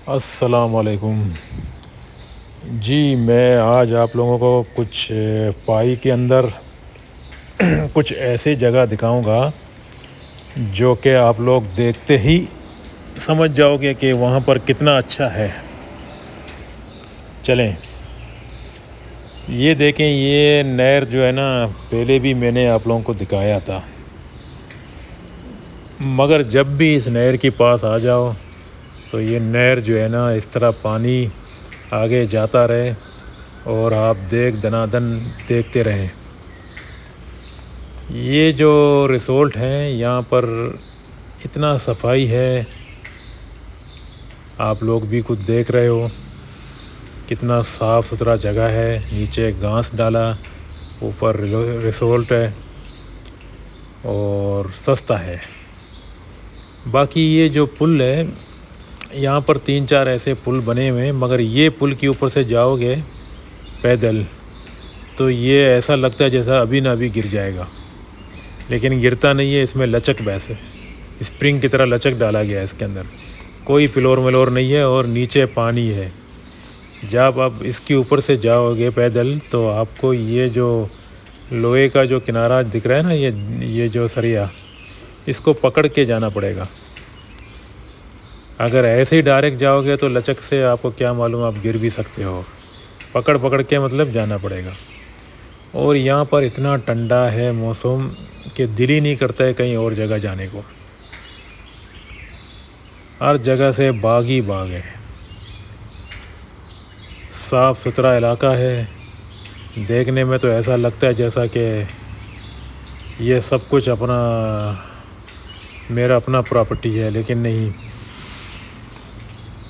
السلام علیکم جی، میں آج آپ لوگوں کو کچھ پائی کے اندر کچھ ایسی جگہ دکھاؤں گا جو کہ آپ لوگ دیکھتے ہی سمجھ جاؤ گے کہ وہاں پر کتنا اچھا ہے۔ چلیں یہ دیکھیں، یہ نہر جو ہے نا، پہلے بھی میں نے آپ لوگوں کو دکھایا تھا، مگر جب بھی اس نہر کے پاس آ جاؤ تو یہ نہر جو ہے نا اس طرح پانی آگے جاتا رہے اور آپ دنادن دیکھتے رہیں۔ یہ جو ریسورٹ ہیں یہاں پر اتنا صفائی ہے، آپ لوگ بھی خود دیکھ رہے ہو کتنا صاف ستھرا جگہ ہے۔ نیچے گھاس ڈالا، اوپر ریسورٹ ہے اور سستا ہے۔ باقی یہ جو پل ہے، یہاں پر 3-4 ایسے پل بنے ہوئے ہیں، مگر یہ پل کے اوپر سے جاؤ گے پیدل تو یہ ایسا لگتا ہے جیسا ابھی نہ ابھی گر جائے گا، لیکن گرتا نہیں ہے۔ اس میں لچک بیس ہے، اسپرنگ کی طرح لچک ڈالا گیا ہے اس کے اندر، کوئی فلور ملور نہیں ہے اور نیچے پانی ہے۔ جب آپ اس کے اوپر سے جاؤ گے پیدل تو آپ کو یہ جو لوہے کا جو کنارہ دکھ رہا ہے نا، یہ جو سریا، اس کو پکڑ کے جانا پڑے گا۔ اگر ایسے ہی ڈائریکٹ جاؤ گے تو لچک سے آپ کو کیا معلوم، آپ گر بھی سکتے ہو۔ پکڑ کے مطلب جانا پڑے گا۔ اور یہاں پر اتنا ٹھنڈا ہے موسم کہ دل ہی نہیں کرتا ہے کہیں اور جگہ جانے کو۔ ہر جگہ سے باغ ہی باغ ہے، صاف ستھرا علاقہ ہے۔ دیکھنے میں تو ایسا لگتا ہے جیسا کہ یہ سب کچھ میرا اپنا پراپرٹی ہے، لیکن نہیں۔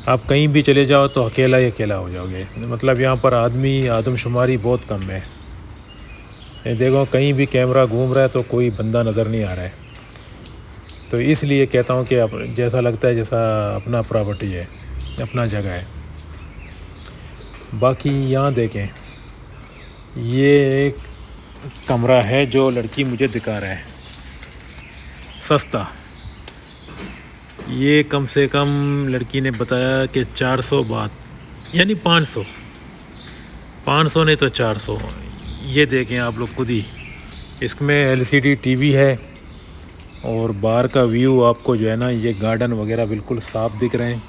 آپ کہیں بھی چلے جاؤ تو اکیلا ہی اکیلا ہو جاؤ گے، مطلب یہاں پر آدم شماری بہت کم ہے۔ یہ دیکھو کہیں بھی کیمرہ گھوم رہا ہے تو کوئی بندہ نظر نہیں آ رہا ہے، تو اس لیے کہتا ہوں کہ جیسا لگتا ہے جیسا اپنا پراپرٹی ہے، اپنا جگہ ہے۔ باقی یہاں دیکھیں، یہ ایک کمرہ ہے جو لڑکی مجھے دکھا رہا ہے، سستا۔ یہ کم سے کم لڑکی نے بتایا کہ 400 بات، یعنی 500 نہیں تو 400۔ یہ دیکھیں آپ لوگ خود ہی، اس میں LCD ٹی وی ہے اور باہر کا ویو آپ کو جو ہے نا، یہ گارڈن وغیرہ بالکل صاف دکھ رہے ہیں،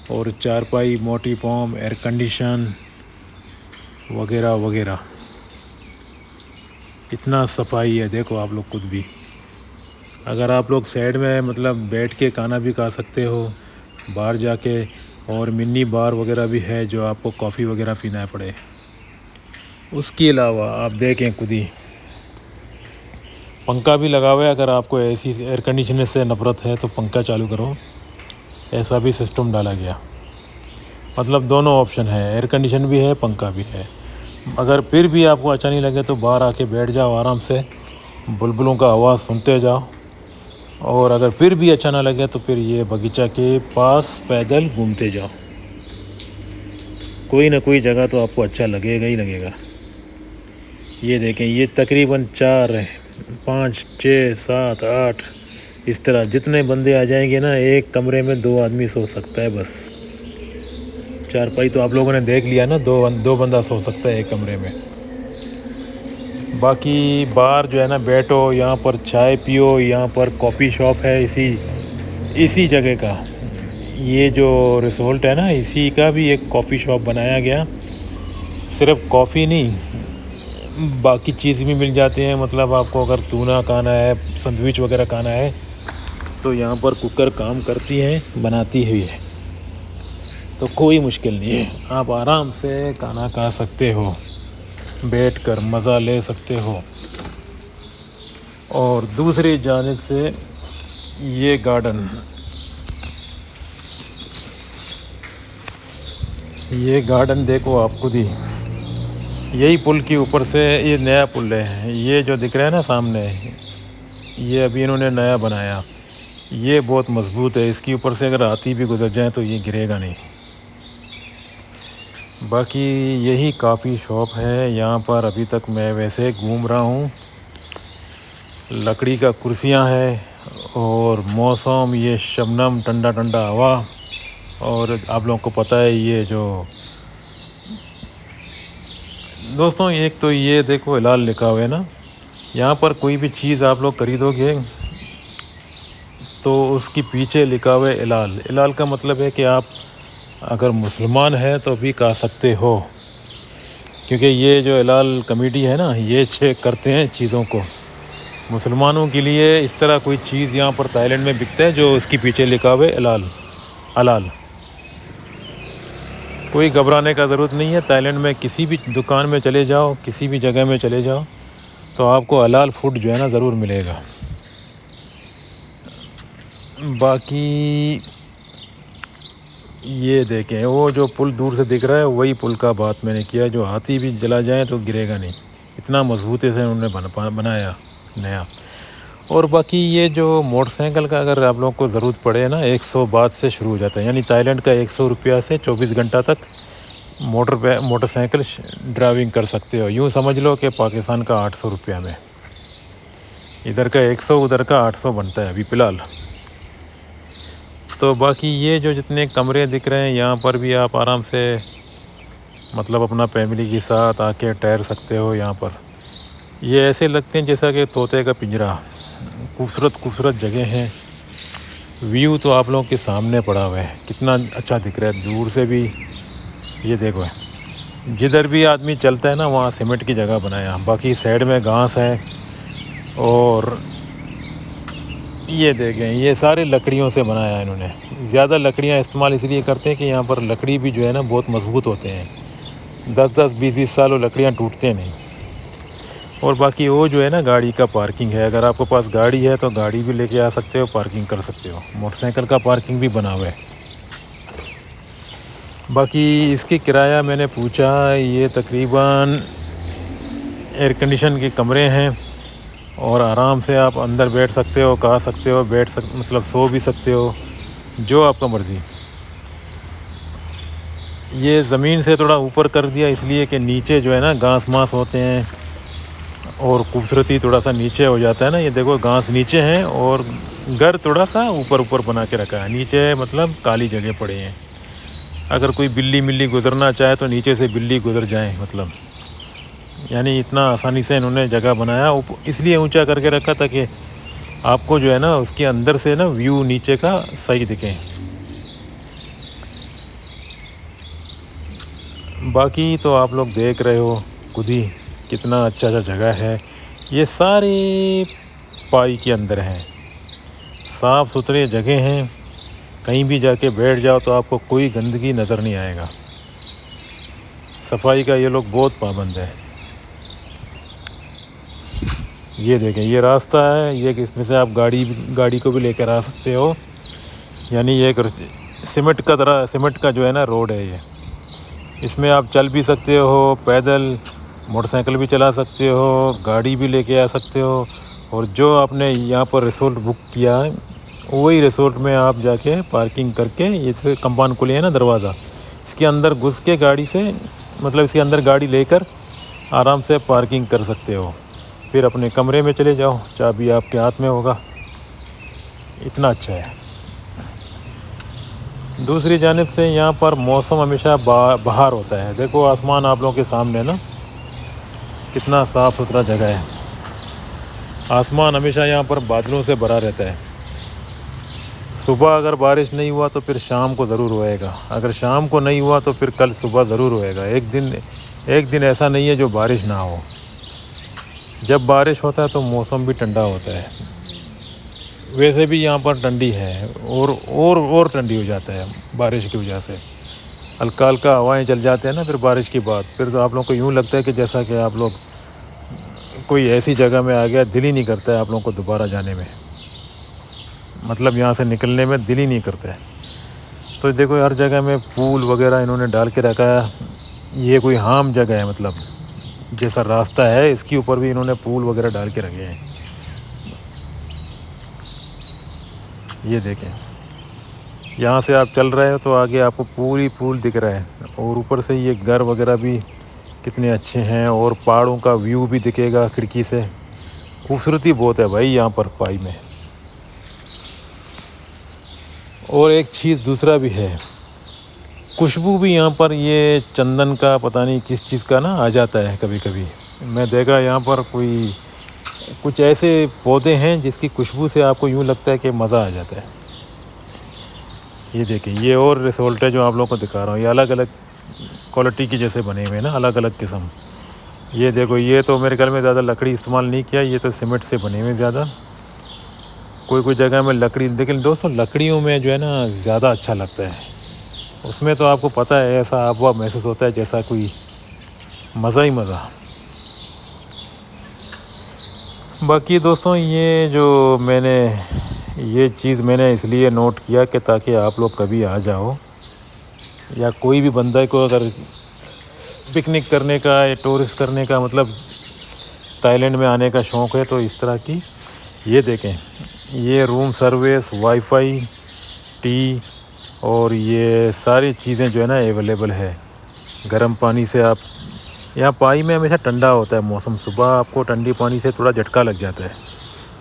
اور چارپائی، موٹی فوم، ایئر کنڈیشن وغیرہ وغیرہ، اتنا صفائی ہے۔ دیکھو آپ لوگ خود بھی، اگر آپ لوگ سائڈ میں مطلب بیٹھ کے کھانا بھی کھا سکتے ہو باہر جا کے، اور منی بار وغیرہ بھی ہے جو آپ کو کافی وغیرہ پینا پڑے۔ اس کے علاوہ آپ دیکھیں خود ہی، پنکھا بھی لگا ہوا ہے۔ اگر آپ کو ایسی ایئر کنڈیشنر سے نفرت ہے تو پنکھا چالو کرو، ایسا بھی سسٹم ڈالا گیا، مطلب دونوں آپشن ہے، ایئر کنڈیشن بھی ہے، پنکھا بھی ہے۔ اگر پھر بھی آپ کو اچھا نہیں لگے تو باہر آ کے بیٹھ جاؤ آرام سے، بلبلوں کا آواز سنتے جاؤ، اور اگر پھر بھی اچھا نہ لگے تو پھر یہ باغیچہ کے پاس پیدل گھومتے جاؤ، کوئی نہ کوئی جگہ تو آپ کو اچھا لگے گا ہی لگے گا۔ یہ دیکھیں، یہ تقریباً 4 5 6 7 8 اس طرح جتنے بندے آ جائیں گے نا، ایک کمرے میں 2 آدمی سو سکتا ہے بس۔ چارپائی تو آپ لوگوں نے دیکھ لیا نا، دو بندہ سو سکتا ہے ایک کمرے میں۔ باقی باہر جو ہے نا بیٹھو، یہاں پر چائے پیو، یہاں پر کافی شاپ ہے اسی جگہ کا۔ یہ جو ریسورٹ ہے نا، اسی کا بھی ایک کافی شاپ بنایا گیا، صرف کافی نہیں باقی چیز بھی مل جاتی ہیں۔ مطلب آپ کو اگر تونہ کھانا ہے، سینڈوچ وغیرہ کھانا ہے تو یہاں پر کوکر کام کرتی ہیں، بناتی ہوئی ہے، تو کوئی مشکل نہیں ہے، آپ آرام سے کھانا کھا سکتے ہو، بیٹھ کر مزہ لے سکتے ہو۔ اور دوسری جانب سے یہ گارڈن دیکھو آپ خود ہی، یہی پل کے اوپر سے، یہ نیا پل ہے، یہ جو دکھ رہا ہے نا سامنے، یہ ابھی انہوں نے نیا بنایا، یہ بہت مضبوط ہے، اس کے اوپر سے اگر ہاتھی بھی گزر جائیں تو یہ گرے گا نہیں۔ باقی یہی کافی شاپ ہے یہاں پر، ابھی تک میں ویسے گھوم رہا ہوں۔ لکڑی کا کرسیاں ہیں اور موسم یہ شبنم، ٹھنڈا ٹھنڈا ہوا، اور آپ لوگوں کو پتہ ہے یہ جو دوستوں ایک تو یہ دیکھو ہلال لکھا ہوا ہے نا، یہاں پر کوئی بھی چیز آپ لوگ خریدو گے تو اس کی پیچھے لکھا ہوا ہے ہلال۔ ہلال کا مطلب ہے کہ آپ اگر مسلمان ہیں تو بھی کھا سکتے ہو، کیونکہ یہ جو ہلال کمیٹی ہے نا یہ چیک کرتے ہیں چیزوں کو۔ مسلمانوں کے لیے اس طرح کوئی چیز یہاں پر تائی لینڈ میں بکتا ہے جو اس کی پیچھے لکھا ہوا ہے ہلال، حلال۔ کوئی گھبرانے کا ضرورت نہیں ہے، تائی لینڈ میں کسی بھی دکان میں چلے جاؤ، کسی بھی جگہ میں چلے جاؤ تو آپ کو حلال فوڈ جو ہے نا ضرور ملے گا۔ باقی یہ دیکھیں وہ جو پل دور سے دکھ رہا ہے وہی پل کا بات میں نے کیا، جو ہاتھی بھی جلا جائیں تو گرے گا نہیں، اتنا مضبوطی سے انہوں نے بنایا نیا۔ اور باقی یہ جو موٹر سائیکل کا اگر آپ لوگوں کو ضرورت پڑے نا 100 بات سے شروع ہو جاتا ہے، یعنی تائی لینڈ کا 100 روپیہ سے 24 گھنٹہ تک موٹر سائیکل ڈرائیونگ کر سکتے ہو۔ یوں سمجھ لو کہ پاکستان کا 800 روپیہ میں، ادھر کا 100 ادھر کا 800 بنتا ہے ابھی فی الحال۔ تو باقی یہ جو جتنے کمرے دکھ رہے ہیں یہاں پر بھی آپ آرام سے مطلب اپنا فیملی کے ساتھ آ کے ٹھہر سکتے ہو۔ یہاں پر یہ ایسے لگتے ہیں جیسا کہ طوطے کا پنجرہ، خوبصورت خوبصورت جگہ ہیں۔ ویو تو آپ لوگوں کے سامنے پڑا ہوا ہے، کتنا اچھا دکھ رہا ہے دور سے بھی۔ یہ دیکھو جدھر بھی آدمی چلتا ہے نا وہاں سیمنٹ کی جگہ بنایا، باقی سائیڈ میں گھاس ہے۔ اور یہ دیکھیں یہ سارے لکڑیوں سے بنایا ہے انہوں نے، زیادہ لکڑیاں استعمال اس لیے کرتے ہیں کہ یہاں پر لکڑی بھی جو ہے نا بہت مضبوط ہوتے ہیں، 10 20 سال وہ لکڑیاں ٹوٹتے نہیں۔ اور باقی وہ جو ہے نا گاڑی کا پارکنگ ہے، اگر آپ کے پاس گاڑی ہے تو گاڑی بھی لے کے آ سکتے ہو، پارکنگ کر سکتے ہو، موٹر سائیکل کا پارکنگ بھی بنا ہوا ہے۔ باقی اس کی کرایہ میں نے پوچھا، یہ تقریباً ایئر کنڈیشن کے کمرے ہیں اور آرام سے آپ اندر بیٹھ سکتے ہو، کھا سکتے ہو، مطلب سو بھی سکتے ہو، جو آپ کا مرضی۔ یہ زمین سے تھوڑا اوپر کر دیا اس لیے کہ نیچے جو ہے نا گھاس ماس ہوتے ہیں اور خوبصورتی تھوڑا سا نیچے ہو جاتا ہے نا۔ یہ دیکھو گھاس نیچے ہیں اور گھر تھوڑا سا اوپر بنا کے رکھا ہے، نیچے مطلب کالی جگہ پڑے ہیں، اگر کوئی بلی گزرنا چاہے تو نیچے سے بلی گزر جائیں، مطلب یعنی اتنا آسانی سے انہوں نے جگہ بنایا، اس لیے اونچا کر کے رکھا تاکہ آپ کو جو ہے نا اس کے اندر سے نا ویو نیچے کا صحیح دکھیں۔ باقی تو آپ لوگ دیکھ رہے ہو خود ہی کتنا اچھا جگہ ہے، یہ سارے پائی کے اندر ہیں، صاف ستھرے جگہ ہیں، کہیں بھی جا کے بیٹھ جاؤ تو آپ کو کوئی گندگی نظر نہیں آئے گا، صفائی کا یہ لوگ بہت پابند ہے۔ یہ دیکھیں یہ راستہ ہے، یہ اس میں سے آپ گاڑی کو بھی لے کر آ سکتے ہو، یعنی یہ سیمنٹ کا جو ہے نا روڈ ہے، یہ اس میں آپ چل بھی سکتے ہو، پیدل موٹر سائیکل بھی چلا سکتے ہو، گاڑی بھی لے کے آ سکتے ہو، اور جو آپ نے یہاں پر ریسورٹ بک کیا ہے وہی ریسورٹ میں آپ جا کے پارکنگ کر کے، یہ کمپاؤنڈ کھلے ہیں نا دروازہ، اس کے اندر گھس کے گاڑی سے مطلب اس کے اندر گاڑی لے کر آرام سے پارکنگ کر سکتے ہو، پھر اپنے کمرے میں چلے جاؤ، چابی آپ کے ہاتھ میں ہوگا، اتنا اچھا ہے۔ دوسری جانب سے یہاں پر موسم ہمیشہ بہار ہوتا ہے، دیکھو آسمان آپ لوگوں کے سامنے نا کتنا صاف ستھرا جگہ ہے، آسمان ہمیشہ یہاں پر بادلوں سے بھرا رہتا ہے۔ صبح اگر بارش نہیں ہوا تو پھر شام کو ضرور ہوئے گا، اگر شام کو نہیں ہوا تو پھر کل صبح ضرور ہوئے گا، ایک دن ایسا نہیں ہے جو بارش نہ ہو۔ جب بارش ہوتا ہے تو موسم بھی ٹھنڈا ہوتا ہے، ویسے بھی یہاں پر ٹھنڈی ہے اور ٹھنڈی ہو جاتا ہے بارش کی وجہ سے، ہلکا ہلکا ہوائیں چل جاتے ہیں نا پھر بارش کے بعد، پھر تو آپ لوگوں کو یوں لگتا ہے کہ جیسا کہ آپ لوگ کوئی ایسی جگہ میں آ گیا، دل ہی نہیں کرتا ہے آپ لوگوں کو دوبارہ جانے میں، مطلب یہاں سے نکلنے میں دل ہی نہیں کرتا ہے۔ تو دیکھو ہر جگہ میں پول وغیرہ انہوں نے ڈال کے رکھا ہے، یہ کوئی عام جگہ ہے، مطلب جیسا راستہ ہے اس کے اوپر بھی انہوں نے پول وغیرہ ڈال کے رکھے ہیں۔ یہ دیکھیں یہاں سے آپ چل رہے ہو تو آگے آپ کو پول دکھ رہا ہے، اور اوپر سے یہ گھر وغیرہ بھی کتنے اچھے ہیں، اور پہاڑوں کا ویو بھی دکھے گا کھڑکی سے، خوبصورتی بہت ہے بھائی یہاں پر پائی میں۔ اور ایک چیز دوسرا بھی ہے، خوشبو بھی یہاں پر یہ چندن کا پتہ نہیں کس چیز کا نا آ جاتا ہے کبھی کبھی. میں دیکھا یہاں پر کچھ ایسے پودے ہیں جس کی خوشبو سے آپ کو یوں لگتا ہے کہ مزہ آ جاتا ہے. یہ دیکھیں یہ اور ریسولٹ ہے جو آپ لوگوں کو دکھا رہا ہوں. یہ الگ الگ کوالٹی کی جیسے بنے ہوئے ہیں نا, الگ الگ قسم. یہ دیکھو یہ تو میرے خیال میں زیادہ لکڑی استعمال نہیں کیا, یہ تو سیمنٹ سے بنے ہوئے زیادہ. کوئی جگہ میں لکڑی, لیکن دوستوں لکڑیوں میں جو ہے نا زیادہ اچھا لگتا ہے. اس میں تو آپ کو پتہ ہے ایسا آب و ہوا محسوس ہوتا ہے جیسا کوئی مزہ ہی مزہ. باقی دوستوں یہ چیز میں نے اس لیے نوٹ کیا کہ تاکہ آپ لوگ کبھی آ جاؤ, یا کوئی بھی بندہ کو اگر پکنک کرنے کا یا ٹورسٹ کرنے کا مطلب تائی لینڈ میں آنے کا شوق ہے, تو اس طرح کی یہ دیکھیں یہ room service, wi fi, T اور یہ ساری چیزیں جو ہے نا اویلیبل ہے. گرم پانی سے آپ یہاں پانی میں ہمیشہ ٹھنڈا ہوتا ہے موسم, صبح آپ کو ٹھنڈی پانی سے تھوڑا جھٹکا لگ جاتا ہے,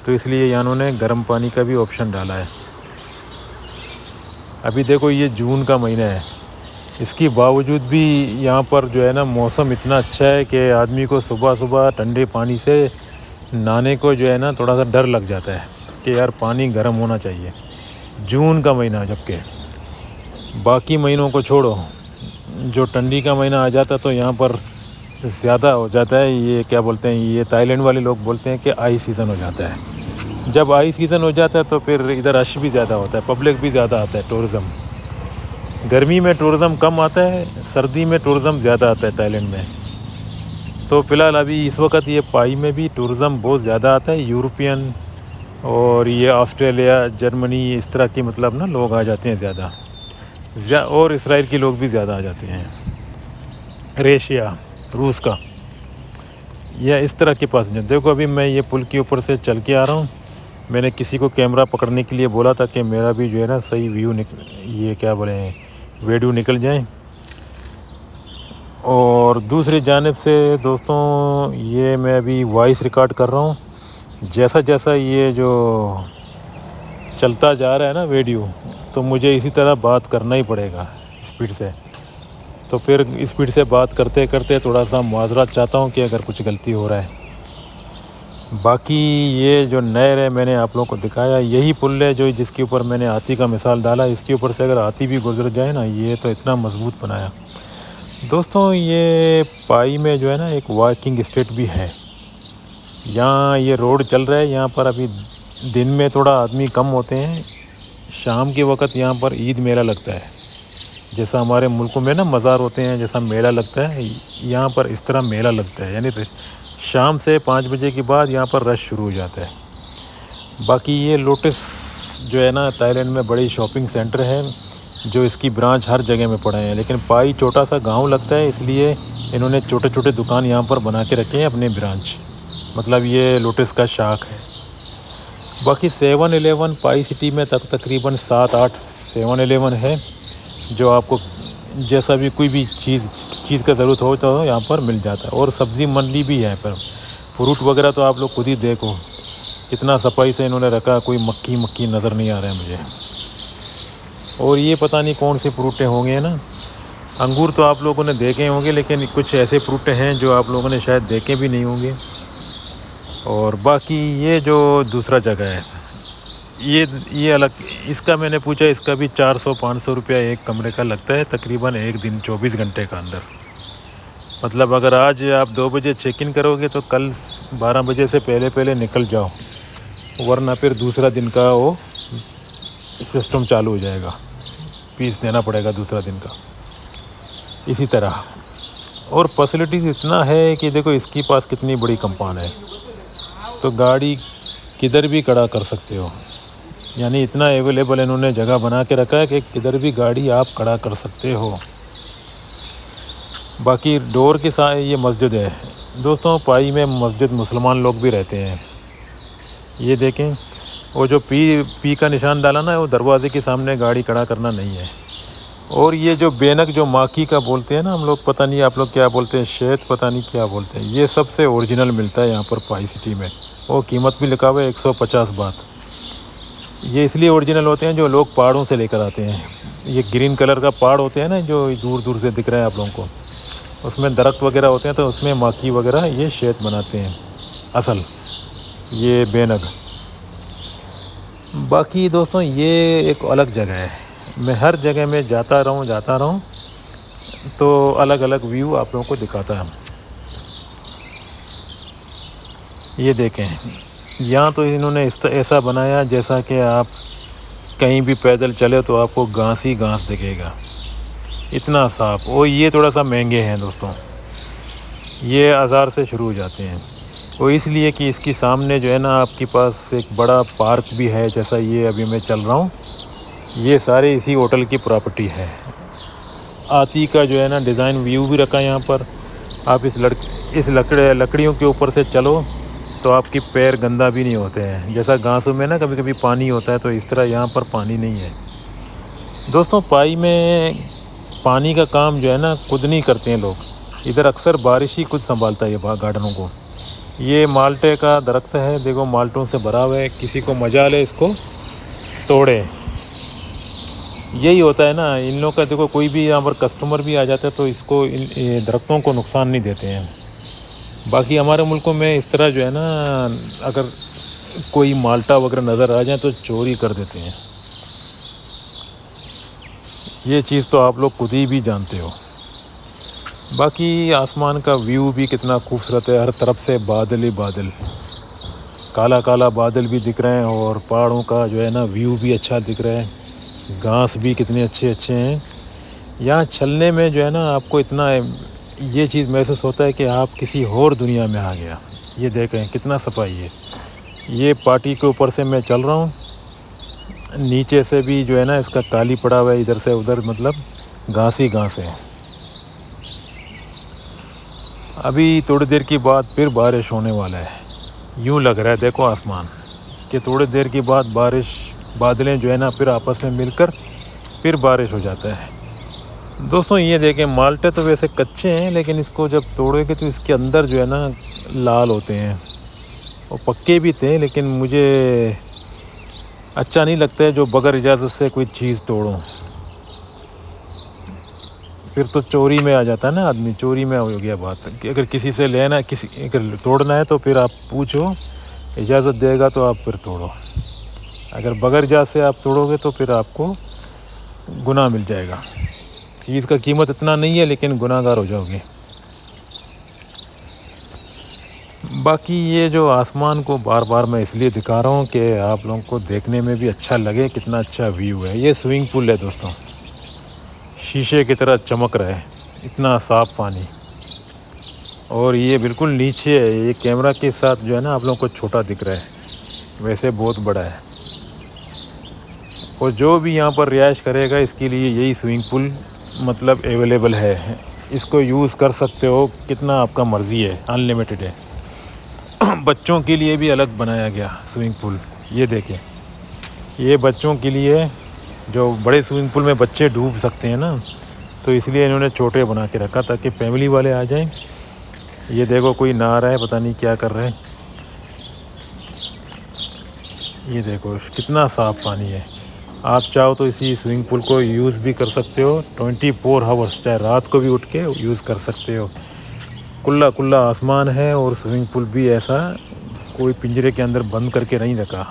تو اس لیے یہاں انہوں نے گرم پانی کا بھی آپشن ڈالا ہے. ابھی دیکھو یہ جون کا مہینہ ہے, اس کے باوجود بھی یہاں پر جو ہے نا موسم اتنا اچھا ہے کہ آدمی کو صبح صبح ٹھنڈے پانی سے نہانے کو جو ہے نا تھوڑا سا ڈر لگ جاتا ہے کہ یار پانی گرم ہونا چاہیے. جون کا مہینہ جبکہ باقی مہینوں کو چھوڑو, جو ٹھنڈی کا مہینہ آ جاتا تو یہاں پر زیادہ ہو جاتا ہے. یہ کیا بولتے ہیں, یہ تائی لینڈ والے لوگ بولتے ہیں کہ آئی سیزن ہو جاتا ہے. جب آئی سیزن ہو جاتا ہے تو پھر ادھر رش بھی زیادہ ہوتا ہے, پبلک بھی زیادہ آتا ہے. ٹورزم گرمی میں ٹورزم کم آتا ہے, سردی میں ٹورزم زیادہ آتا ہے تائی لینڈ میں. تو فی الحال ابھی اس وقت یہ پائی میں بھی ٹورزم بہت زیادہ آتا ہے. یورپین اور یہ آسٹریلیا, جرمنی, اس طرح کی مطلب نا لوگ آ جاتے ہیں زیادہ, اور اسرائیل کے لوگ بھی زیادہ آ جاتے ہیں, ریشیا, روس کا, یا اس طرح کے پاس. دیکھو ابھی میں یہ پل کے اوپر سے چل کے آ رہا ہوں. میں نے کسی کو کیمرہ پکڑنے کے لیے بولا تھا کہ میرا بھی جو ہے نا صحیح یہ کیا بولے ہیں ویڈیو نکل جائیں. اور دوسری جانب سے دوستوں یہ میں ابھی وائس ریکارڈ کر رہا ہوں. جیسا جیسا یہ جو چلتا جا رہا ہے نا ویڈیو, تو مجھے اسی طرح بات کرنا ہی پڑے گا اسپیڈ سے. تو پھر اسپیڈ سے بات کرتے کرتے تھوڑا سا معذرت چاہتا ہوں کہ اگر کچھ غلطی ہو رہا ہے. باقی یہ جو نہر ہے میں نے آپ لوگوں کو دکھایا, یہی پل ہے جس کے اوپر میں نے ہاتھی کا مثال ڈالا. اس کے اوپر سے اگر ہاتھی بھی گزر جائے نا, یہ تو اتنا مضبوط بنایا. دوستوں یہ پائی میں جو ہے نا ایک واکنگ اسٹریٹ بھی ہے. یہاں یہ روڈ چل رہا ہے, یہاں پر ابھی دن میں تھوڑا آدمی کم ہوتے ہیں, شام کے وقت یہاں پر عید میلہ لگتا ہے. جیسا ہمارے ملکوں میں نا مزار ہوتے ہیں, جیسا میلہ لگتا ہے, یہاں پر اس طرح میلہ لگتا ہے. یعنی شام سے 5 بجے کے بعد یہاں پر رش شروع ہو جاتا ہے. باقی یہ لوٹس جو ہے نا تائی لینڈ میں بڑی شاپنگ سینٹر ہے, جو اس کی برانچ ہر جگہ میں پڑے ہیں. لیکن پائی چھوٹا سا گاؤں لگتا ہے, اس لیے انہوں نے چھوٹے چھوٹے دکان یہاں پر بنا کے رکھے ہیں اپنے برانچ, مطلب یہ لوٹس کا شاخ ہے. باقی 7-11 پائی سٹی میں تقریباً 7-8 7-11 ہے, جو آپ کو جیسا بھی کوئی بھی چیز کا ضرورت ہو تو یہاں پر مل جاتا ہے. اور سبزی منڈی بھی ہے, پر فروٹ وغیرہ تو آپ لوگ خود ہی دیکھو کتنا صفائی سے انہوں نے رکھا, کوئی مکھی نظر نہیں آ رہا ہے مجھے. اور یہ پتہ نہیں کون سے فروٹیں ہوں گے نا, انگور تو آپ لوگوں نے دیکھے ہوں گے, لیکن کچھ ایسے فروٹیں ہیں جو آپ لوگوں نے شاید دیکھے بھی نہیں ہوں گے. اور باقی یہ جو دوسرا جگہ ہے یہ الگ, اس کا میں نے پوچھا, اس کا بھی 400-500 روپیہ ایک کمرے کا لگتا ہے, تقریباً ایک دن 24 گھنٹے کا اندر. مطلب اگر آج آپ 2 بجے چیک ان کرو گے تو کل 12 بجے سے پہلے نکل جاؤ, ورنہ پھر دوسرا دن کا وہ سسٹم چالو ہو جائے گا, فیس دینا پڑے گا دوسرا دن کا. اسی طرح اور فیسلٹیز اتنا ہے کہ دیکھو اس کے پاس کتنی بڑی کمپاؤنڈ ہے, تو گاڑی کدھر بھی کھڑا کر سکتے ہو. یعنی اتنا اویلیبل انہوں نے جگہ بنا کے رکھا ہے کہ کدھر بھی گاڑی آپ کھڑا کر سکتے ہو. باقی ڈور کے ساتھ یہ مسجد ہے. دوستوں پائی میں مسجد مسلمان لوگ بھی رہتے ہیں. یہ دیکھیں وہ جو پی کا نشان ڈالا نا, وہ دروازے کے سامنے گاڑی کھڑا کرنا نہیں ہے. اور یہ جو بینک جو ماکی کا بولتے ہیں نا ہم لوگ, پتہ نہیں آپ لوگ کیا بولتے ہیں, شہد پتہ نہیں کیا بولتے ہیں, یہ سب سے اوریجنل ملتا ہے یہاں پر پائی سٹی میں. وہ قیمت بھی لکھا ہوا ہے 150 بات. یہ اس لیے اوریجنل ہوتے ہیں جو لوگ پہاڑوں سے لے کر آتے ہیں. یہ گرین کلر کا پہاڑ ہوتے ہیں نا جو دور دور سے دکھ رہے ہیں آپ لوگوں کو، اس میں درخت وغیرہ ہوتے ہیں تو اس میں ماکی وغیرہ یہ شہد بناتے ہیں اصل، یہ بینگ۔ باقی دوستوں یہ ایک الگ جگہ ہے، میں ہر جگہ میں جاتا رہوں تو الگ الگ ویو آپ لوگوں کو دکھاتا ہے۔ یہ دیکھیں یہاں تو انہوں نے ایسا بنایا جیسا کہ آپ کہیں بھی پیدل چلے تو آپ کو گھاس ہی گھاس دکھے گا، اتنا صاف۔ اور یہ تھوڑا سا مہنگے ہیں دوستوں، یہ 1000 سے شروع ہو جاتے ہیں، وہ اس لیے کہ اس کی سامنے جو ہے نا آپ کے پاس ایک بڑا پارک بھی ہے، جیسا یہ ابھی میں چل رہا ہوں، یہ سارے اسی ہوٹل کی پراپرٹی ہے۔ آتی کا جو ہے نا ڈیزائن ویو بھی رکھا ہے یہاں پر، آپ اس لکڑیوں کے اوپر سے چلو تو آپ کی پیر گندا بھی نہیں ہوتے ہیں، جیسا گھاسوں میں نا کبھی کبھی پانی ہوتا ہے تو اس طرح یہاں پر پانی نہیں ہے۔ دوستوں پائی میں پانی کا کام جو ہے نا خود نہیں کرتے ہیں لوگ، ادھر اکثر بارش ہی خود سنبھالتا ہے یہ گارڈنوں کو۔ یہ مالٹے کا درخت ہے، دیکھو مالٹوں سے بھرا ہوا ہے، کسی کو مجال ہے اس کو توڑے، یہی ہوتا ہے نا ان لوگوں کا۔ دیکھو کوئی بھی یہاں پر کسٹمر بھی آ جاتا ہے تو اس کو درختوں کو نقصان نہیں دیتے ہیں۔ باقی ہمارے ملکوں میں اس طرح جو ہے نا اگر کوئی مالٹا وغیرہ نظر آ جائیں تو چوری کر دیتے ہیں، یہ چیز تو آپ لوگ خود ہی بھی جانتے ہو۔ باقی آسمان کا ویو بھی کتنا خوبصورت ہے، ہر طرف سے بادل ہی بادل، کالا کالا بادل بھی دکھ رہے ہیں، اور پہاڑوں کا جو ہے نا ویو بھی اچھا دکھ رہا ہے، گھاس بھی کتنے اچھے ہیں۔ یہاں چلنے میں جو ہے نا آپ کو اتنا یہ چیز محسوس ہوتا ہے کہ آپ کسی اور دنیا میں آ گیا۔ یہ دیکھیں کتنا صفائی ہے، یہ پارٹی کے اوپر سے میں چل رہا ہوں، نیچے سے بھی جو ہے نا اس کا کالی پڑا ہوا ہے، ادھر سے ادھر مطلب گھاس ہی گھاس ہے۔ ابھی تھوڑی دیر کی بعد پھر بارش ہونے والا ہے، یوں لگ رہا ہے دیکھو آسمان کہ تھوڑی دیر کی بعد بادلیں جو ہے نا پھر آپس میں مل کر پھر بارش ہو جاتا ہے۔ دوستوں یہ دیکھیں مالٹے تو ویسے کچے ہیں، لیکن اس کو جب توڑے گے تو اس کے اندر جو ہے نا لال ہوتے ہیں، وہ پکے بھی تھے لیکن مجھے اچھا نہیں لگتا ہے جو بغیر اجازت سے کوئی چیز توڑوں، پھر تو چوری میں آ جاتا ہے نا آدمی، چوری میں ہو گیا بات کہ اگر کسی سے لینا اگر توڑنا ہے تو پھر آپ پوچھو، اجازت دے گا تو آپ پھر توڑو، اگر بغیر اجازت سے آپ توڑو گے تو پھر آپ کو گناہ مل جائے گا۔ چیز کا قیمت اتنا نہیں ہے لیکن گناہ گار ہو جاؤ گے۔ باقی یہ جو آسمان کو بار بار میں اس لیے دکھا رہا ہوں کہ آپ لوگوں کو دیکھنے میں بھی اچھا لگے، کتنا اچھا ویو ہے۔ یہ سوئمنگ پول ہے دوستوں، شیشے کی طرح چمک رہا ہے، اتنا صاف پانی، اور یہ بالکل نیچے ہے، یہ کیمرہ کے ساتھ جو ہے نا آپ لوگوں کو چھوٹا دکھ رہا ہے، ویسے بہت بڑا ہے۔ اور جو بھی یہاں پر رہائش کرے گا اس کے لیے یہی سوئمنگ پول مطلب اویلیبل ہے، اس کو یوز کر سکتے ہو کتنا آپ کا مرضی ہے، ان لمیٹڈ ہے۔ بچوں کے لیے بھی الگ بنایا گیا سوئمنگ پول، یہ دیکھیں یہ بچوں کے لیے، جو بڑے سوئمنگ پول میں بچے ڈوب سکتے ہیں نا، تو اس لیے انہوں نے چھوٹے بنا کے رکھا تاکہ فیملی والے آ جائیں۔ یہ دیکھو کوئی نہا رہا ہے، پتہ نہیں کیا کر رہے ہیں، یہ دیکھو کتنا صاف پانی ہے۔ آپ چاہو تو اسی سوئمنگ پول کو یوز بھی کر سکتے ہو 24 آورس، چاہے رات کو بھی اٹھ کے یوز کر سکتے ہو۔ کھلا کھلا آسمان ہے، اور سوئمنگ پول بھی ایسا کوئی پنجرے کے اندر بند کر کے نہیں رکھا،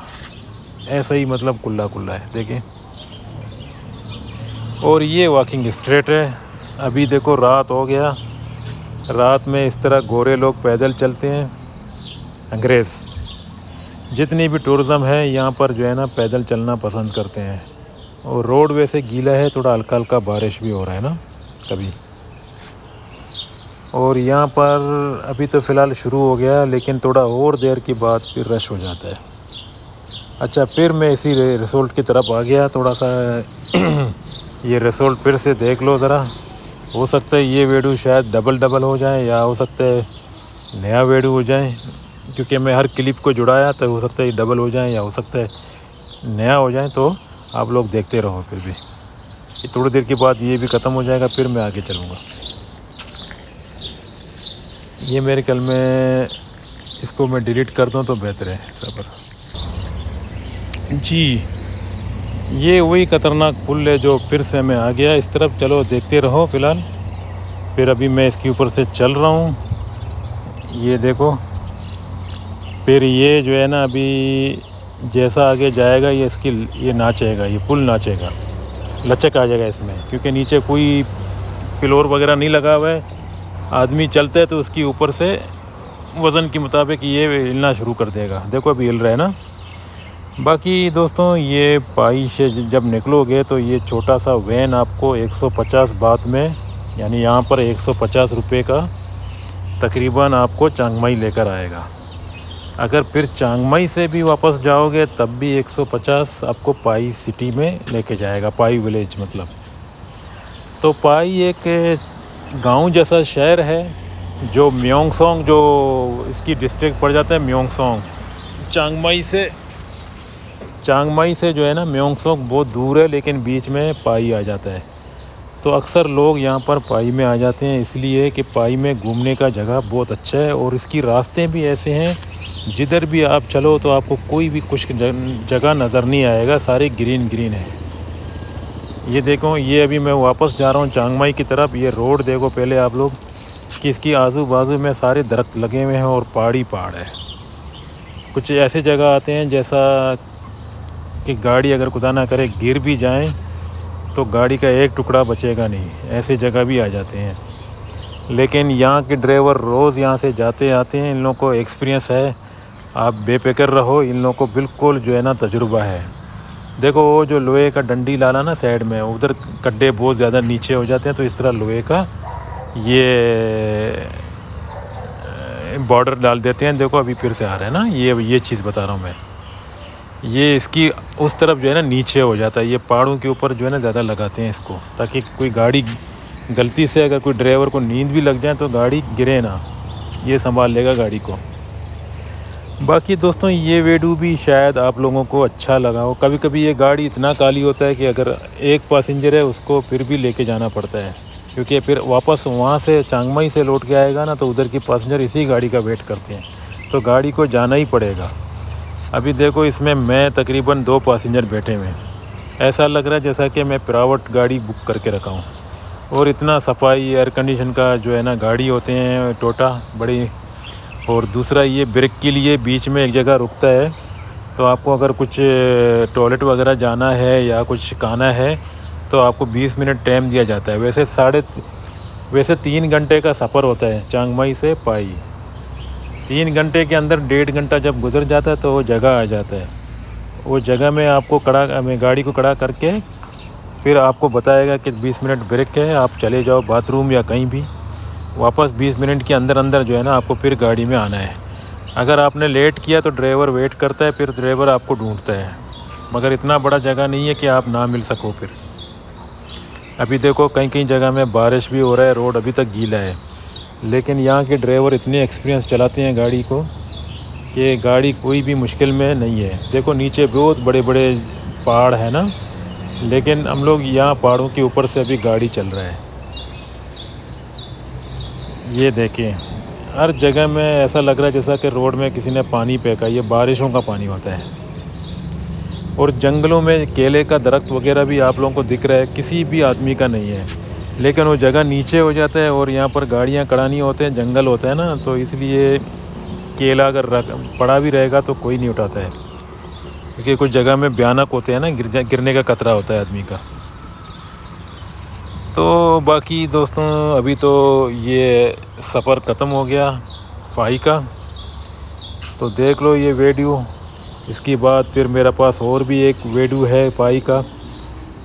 ایسا ہی مطلب کھلا کھلا ہے، دیکھیں۔ اور یہ واکنگ اسٹریٹ ہے، ابھی دیکھو رات ہو گیا، رات میں اس طرح گورے لوگ پیدل چلتے ہیں، انگریز جتنی بھی ٹورزم ہے یہاں پر جو ہے نا پیدل چلنا پسند کرتے ہیں۔ اور روڈ ویسے گیلا ہے، تھوڑا ہلکا ہلکا بارش بھی ہو رہا ہے نا کبھی، اور یہاں پر ابھی تو فی الحال شروع ہو گیا، لیکن تھوڑا اور دیر کے بعد پھر رش ہو جاتا ہے۔ اچھا پھر میں اسی ریسورٹ کی طرف آ گیا، تھوڑا سا یہ ریسورٹ پھر سے دیکھ لو ذرا، ہو سکتا ہے یہ ویڈیو شاید ڈبل ہو جائے، یا ہو سکتا ہے نیا ویڈیو ہو جائے، کیونکہ میں ہر کلپ کو جڑایا تو ہو سکتا ہے یہ ڈبل ہو جائیں، یا ہو سکتا ہے نیا ہو جائیں، تو آپ لوگ دیکھتے رہو۔ پھر بھی یہ تھوڑی دیر کے بعد یہ بھی ختم ہو جائے گا، پھر میں آگے چلوں گا۔ یہ میرے خیال میں اس کو میں ڈیلیٹ کر دوں تو بہتر ہے صبر۔ جی یہ وہی خطرناک پل ہے جو پھر سے میں آ گیا اس طرف. چلو دیکھتے رہو فی الحال. پھر ابھی میں اس کے اوپر سے چل رہا ہوں. یہ دیکھو. پھر یہ جو ہے نا ابھی جیسا آگے جائے گا یہ ناچے گا, یہ پل ناچے گا, لچک آ جائے گا اس میں, کیونکہ نیچے کوئی پلور وغیرہ نہیں لگا ہوا ہے. آدمی چلتا ہے تو اس کے اوپر سے وزن کے مطابق یہ ہلنا شروع کر دے گا. دیکھو ابھی ہل رہا ہے نا. باقی دوستوں یہ پائی سے جب نکلو گے تو یہ چھوٹا سا وین آپ کو 150 بات میں, یعنی یہاں پر 150 روپے کا تقریباً آپ کو چانگ مائی لے کر آئے گا. اگر پھر چانگ مائی سے بھی واپس جاؤ گے تب بھی 150 آپ کو پائی سٹی میں لے کے جائے گا, پائی ولیج مطلب. تو پائی ایک گاؤں جیسا شہر ہے جو میونگ سونگ, جو اس کی ڈسٹرکٹ پڑ جاتا ہے میونگ سونگ. چانگ مائی سے جو ہے نا میونگ سونگ بہت دور ہے, لیکن بیچ میں پائی آ جاتا ہے. تو اکثر لوگ یہاں پر پائی میں آ جاتے ہیں اس لیے کہ پائی میں گھومنے کا جگہ بہت اچھا ہے, اور اس کی راستے بھی ایسے ہیں جدھر بھی آپ چلو تو آپ کو کوئی بھی کچھ جگہ نظر نہیں آئے گا, سارے گرین گرین ہے. یہ دیکھو, یہ ابھی میں واپس جا رہا ہوں چانگ مائی کی طرف. یہ روڈ دیکھو پہلے آپ لوگ کہ اس کی آزو بازو میں سارے درخت لگے ہوئے ہیں اور پہاڑ ہے. کچھ ایسے جگہ آتے ہیں جیسا کہ گاڑی اگر خدا نہ کرے گر بھی جائیں تو گاڑی کا ایک ٹکڑا بچے گا نہیں, ایسی جگہ بھی آ جاتے ہیں. لیکن یہاں کے ڈرائیور روز یہاں سے جاتے آتے ہیں, ان لوگوں کو ایکسپیرینس ہے. آپ بے فکر رہو, ان لوگوں کو بالکل جو ہے نا تجربہ ہے. دیکھو وہ جو لوہے کا ڈنڈی لالا نا سائڈ میں, ادھر گڈھے بہت زیادہ نیچے ہو جاتے ہیں, تو اس طرح لوہے کا یہ بارڈر ڈال دیتے ہیں. دیکھو ابھی پھر سے آ رہا ہے نا, یہ چیز بتا رہا ہوں میں. یہ اس کی اس طرف جو ہے نا نیچے ہو جاتا ہے, یہ پہاڑوں کے اوپر جو ہے نا زیادہ لگاتے ہیں اس کو, تاکہ کوئی گاڑی غلطی سے اگر کوئی ڈرائیور کو نیند بھی لگ جائے تو گاڑی گرے نا, یہ سنبھال لے گا گاڑی کو. باقی دوستوں یہ ویڈیو بھی شاید آپ لوگوں کو اچھا لگا ہو. کبھی کبھی یہ گاڑی اتنا کالی ہوتا ہے کہ اگر ایک پاسنجر ہے اس کو پھر بھی لے کے جانا پڑتا ہے, کیونکہ پھر واپس وہاں سے چانگ مائی سے لوٹ کے آئے گا نا تو ادھر کی پاسنجر اسی گاڑی کا ویٹ کرتے ہیں, تو گاڑی کو جانا ہی پڑے گا. ابھی دیکھو اس میں تقریباً 2 پاسنجر بیٹھے ہوئے ہیں. ایسا لگ رہا ہے جیسا کہ میں پرائیویٹ گاڑی بک کر کے رکھا ہوں. اور اتنا صفائی, ایئر کنڈیشن کا جو ہے نا گاڑی ہوتے ہیں ٹوٹا بڑی. اور دوسرا یہ بریک کے لیے بیچ میں ایک جگہ رکتا ہے, تو آپ کو اگر کچھ ٹوائلٹ وغیرہ جانا ہے یا کچھ کھانا ہے تو آپ کو 20 منٹ ٹائم دیا جاتا ہے. ویسے 3 گھنٹے کا سفر ہوتا ہے چانگ مائی سے پائی. 3 گھنٹے کے اندر 1.5 گھنٹہ جب گزر جاتا ہے تو وہ جگہ آ جاتا ہے. وہ جگہ میں آپ کو گاڑی کو کھڑا کر کے پھر آپ کو بتائے گا کہ 20 منٹ بریک ہے, آپ چلے جاؤ باتھ روم یا کہیں بھی. واپس 20 منٹ کے اندر جو ہے نا آپ کو پھر گاڑی میں آنا ہے. اگر آپ نے لیٹ کیا تو ڈرائیور ویٹ کرتا ہے, پھر ڈرائیور آپ کو ڈھونڈتا ہے. مگر اتنا بڑا جگہ نہیں ہے کہ آپ نہ مل سکو پھر. ابھی دیکھو کئی جگہ میں بارش بھی ہو رہا ہے, روڈ ابھی تک گیلا ہے, لیکن یہاں کے ڈرائیور اتنے ایکسپیرینس چلاتے ہیں گاڑی کو کہ گاڑی کوئی بھی مشکل میں نہیں ہے. دیکھو نیچے بہت بڑے بڑے پہاڑ ہیں نا, لیکن ہم لوگ یہاں پہاڑوں کے اوپر سے ابھی گاڑی چل رہا ہے. یہ دیکھیں ہر جگہ میں ایسا لگ رہا ہے جیسا کہ روڈ میں کسی نے پانی پھینکا. یہ بارشوں کا پانی ہوتا ہے. اور جنگلوں میں کیلے کا درخت وغیرہ بھی آپ لوگوں کو دکھ رہا ہے, کسی بھی آدمی کا نہیں ہے, لیکن وہ جگہ نیچے ہو جاتا ہے اور یہاں پر گاڑیاں کڑانی ہوتے ہیں, جنگل ہوتا ہے نا, تو اس لیے کیلا اگر پڑا بھی رہے گا تو کوئی نہیں اٹھاتا ہے, کیونکہ کچھ جگہ میں بھیانک ہوتے ہیں نا, گرنے کا خطرہ ہوتا ہے آدمی کا. تو باقی دوستوں ابھی تو یہ سفر ختم ہو گیا پائی کا, تو دیکھ لو یہ ویڈیو. اس کے بعد پھر میرے پاس اور بھی ایک ویڈیو ہے پائی کا,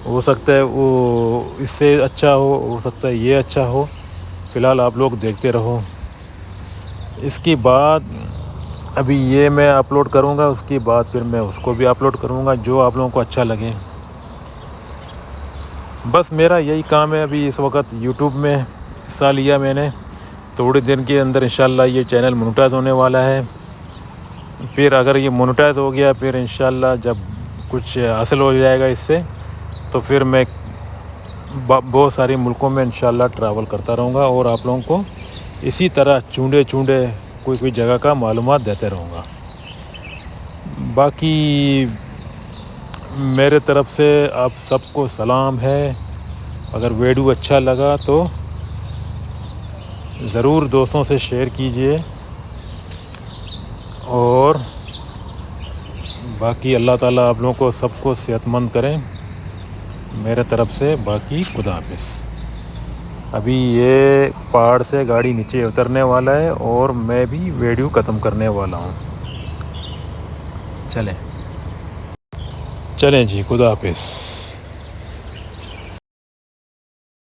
ہو سکتا ہے وہ اس سے اچھا ہو سکتا ہے یہ اچھا ہو. فی الحال آپ لوگ دیکھتے رہو. اس کے بعد ابھی یہ میں اپلوڈ کروں گا, اس کے بعد پھر میں اس کو بھی اپلوڈ کروں گا جو آپ لوگوں کو اچھا لگے. بس میرا یہی کام ہے ابھی اس وقت. یوٹیوب میں حصہ لیا میں نے, تھوڑے دن کے اندر انشاءاللہ یہ چینل مونیٹائز ہونے والا ہے. پھر اگر یہ مونیٹائز ہو گیا پھر انشاءاللہ جب کچھ حاصل ہو جائے گا اس سے, تو پھر میں بہت سارے ملکوں میں انشاءاللہ ٹریول کرتا رہوں گا, اور آپ لوگوں کو اسی طرح چونڈے کوئی جگہ کا معلومات دیتے رہوں گا. باقی میرے طرف سے آپ سب کو سلام ہے. اگر ویڈیو اچھا لگا تو ضرور دوستوں سے شیئر کیجیے. اور باقی اللہ تعالیٰ آپ لوگوں کو سب کو صحت مند کریں. میرے طرف سے باقی خدا حافظ. ابھی یہ پہاڑ سے گاڑی نیچے اترنے والا ہے اور میں بھی ویڈیو ختم کرنے والا ہوں. چلیں جی خدا حافظ.